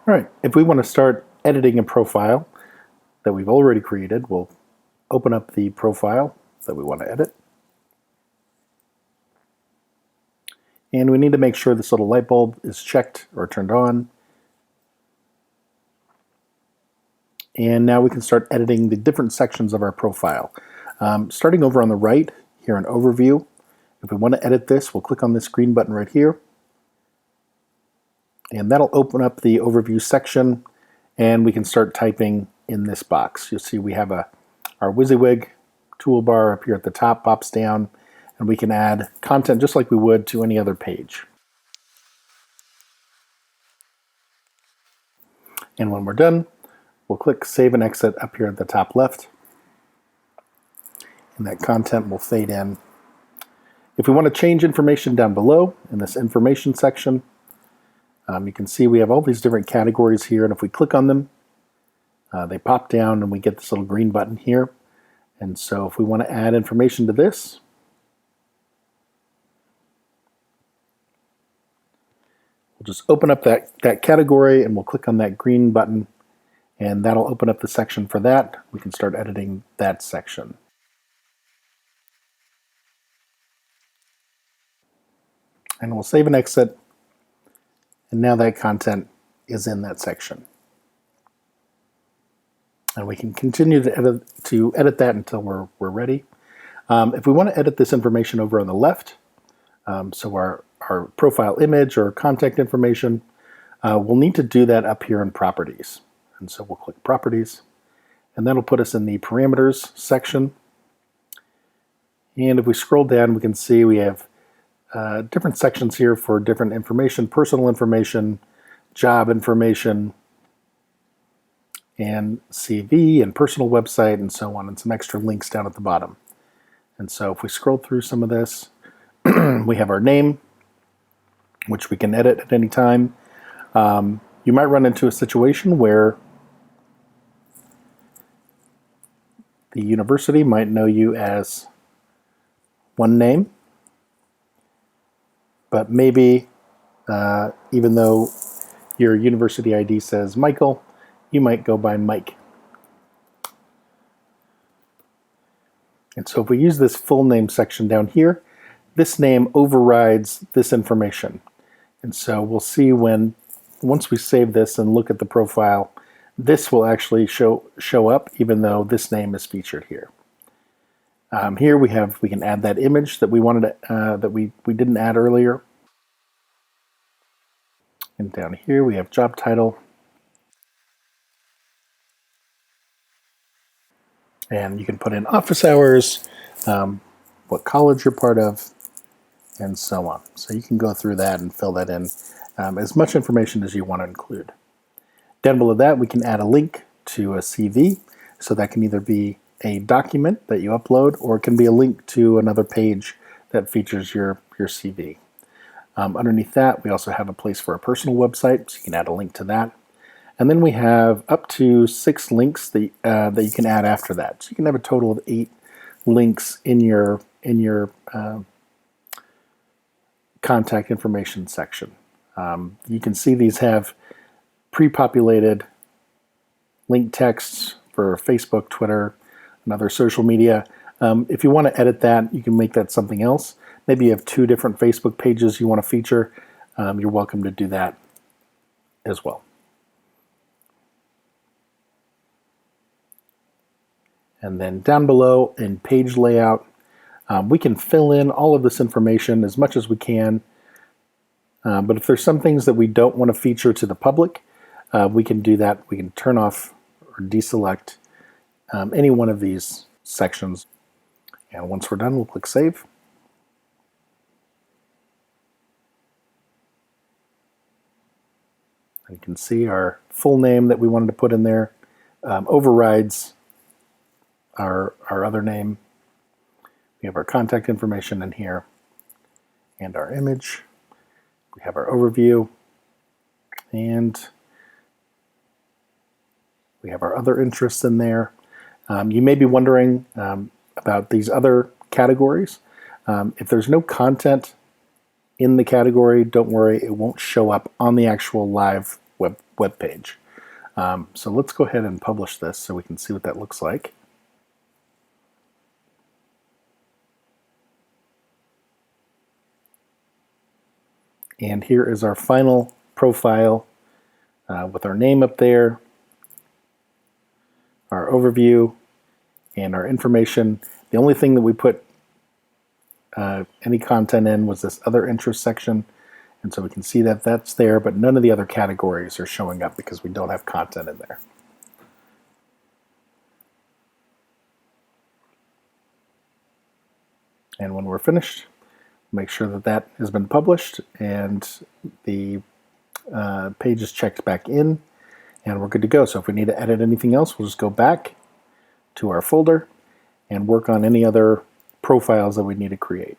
All right, if we want to start editing a profile that we've already created, we'll open up the profile that we want to edit. And we need to make sure this little light bulb is checked or turned on. And now we can start editing the different sections of our profile. Starting over on the right here in Overview, if we want to edit this, we'll click on this green button right here. And that'll open up the Overview section, and we can start typing in this box. You'll see we have our WYSIWYG toolbar up here at the top, pops down, and we can add content just like we would to any other page. And when we're done, we'll click Save and Exit up here at the top left, and that content will fade in. If we want to change information down below in this information section, you can see we have all these different categories here, and if we click on them, they pop down and we get this little green button here. And so if we want to add information to this, we'll just open up that category and we'll click on that green button, and that'll open up the section for that. We can start editing that section. And we'll save and exit, and now that content is in that section. And we can continue to edit that until we're ready. If we want to edit this information over on the left, so our profile image or contact information, we'll need to do that up here in Properties. And so we'll click Properties, and that'll put us in the Parameters section. And if we scroll down, we can see we have different sections here for different information: personal information, job information, and CV and personal website, and so on, and some extra links down at the bottom. And so if we scroll through some of this, we have our name, which we can edit at any time. You might run into a situation where the university might know you as one name, but maybe even though your university ID says Michael, you might go by Mike. And so if we use this full name section down here, this name overrides this information. And so we'll see once we save this and look at the profile, this will actually show up even though this name is featured here. Here we can add that image that we wanted that we didn't add earlier. And down here we have job title. And you can put in office hours, what college you're part of, and so on. So you can go through that and fill that in, as much information as you want to include. Down below that, we can add a link to a CV. So that can either be a document that you upload, or it can be a link to another page that features your CV. Underneath that, we also have a place for a personal website, so you can add a link to that. And then we have up to 6 links that you can add after that. So you can have a total of 8 links in your contact information section. You can see these have pre-populated link texts for Facebook, Twitter, and other social media. If you want to edit that, you can make that something else. Maybe you have 2 different Facebook pages you want to feature. You're welcome to do that as well. And then down below in page layout, we can fill in all of this information as much as we can. But if there's some things that we don't want to feature to the public, we can do that. We can turn off or deselect any one of these sections. And once we're done, we'll click Save. And you can see our full name that we wanted to put in there overrides our other name. We have our contact information in here and our image. We have our overview, and we have our other interests in there. You may be wondering about these other categories. If there's no content in the category, don't worry, it won't show up on the actual live web page. So let's go ahead and publish this so we can see what that looks like. And here is our final profile with our name up there, our overview, and our information. The only thing that we put any content in was this other interest section. And so we can see that that's there, but none of the other categories are showing up because we don't have content in there. And when we're finished, make sure that that has been published and the page is checked back in, and we're good to go. So if we need to edit anything else, we'll just go back to our folder and work on any other profiles that we need to create.